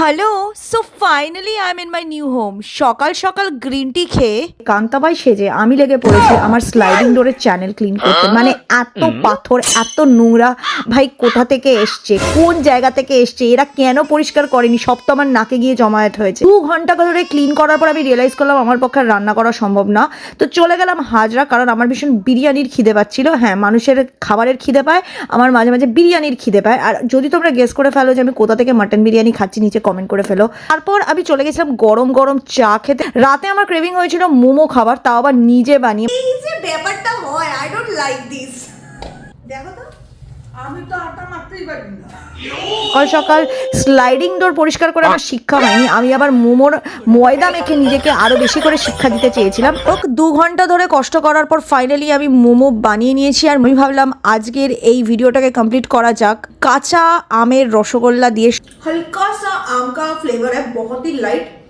Hello, so finally I am in my new home. সকাল সকাল green tea খেয়ে কান্তাবাই সেজে আমি লেগে পড়েছি আমার স্লাইডিং ডোরের চ্যানেল ক্লিন করতে। মানে এত পাথর, এত নোংরা, ভাই কোথা থেকে এসছে, কোন জায়গা থেকে এসছে, এরা কেন পরিষ্কার করেনি, সব তো আমার নাকে গিয়ে জমায়েত হয়েছে। 2 ঘন্টা ধরে ক্লিন করার পর আমি রিয়েলাইজ করলাম আমার পক্ষে আর রান্না করা সম্ভব না। তো চলে গেলাম হাজরা, কারণ আমার ভীষণ বিরিয়ানির খিদে পাচ্ছিল। হ্যাঁ, মানুষের খাবারের খিদে পায়, আমার মাঝে মাঝে বিরিয়ানির খিদে পায়। আর যদি তোমরা গেস করে ফেলো যে আমি কোথা থেকে মাটন বিরিয়ানি খাচ্ছি, নিচে কমেন্ট করে ফেলো। তারপর আমি চলে গেছিলাম গরম গরম চা খেতে। রাতে আমার ক্রেভিং হয়েছিল মোমো খাবার, তাও আবার নিজে বানিয়ে। এই যে ব্যাপারটা হয়, আই ডোন্ট লাইক দিস। দেখো তো, আমি তো আটা মারতেই পারি না। সকাল সকাল স্লাইডিং ডোর পরিষ্কার করে আমার শিক্ষা হয়নি, আমি আবার মোমোর ময়দা মেখে নিজেকে আরো বেশি করে শিক্ষা দিতে চেয়েছিলাম। 2 ঘন্টা ধরে কষ্ট করার পর ফাইনালি আমি মোমো বানিয়ে নিয়েছি। আর আমি ভাবলাম আজকের এই ভিডিওটাকে কমপ্লিট করা যাক কাঁচা আমের রসগোল্লা দিয়ে। हल्का सा आम का फ्लेवर है, बहुत ही लाइट।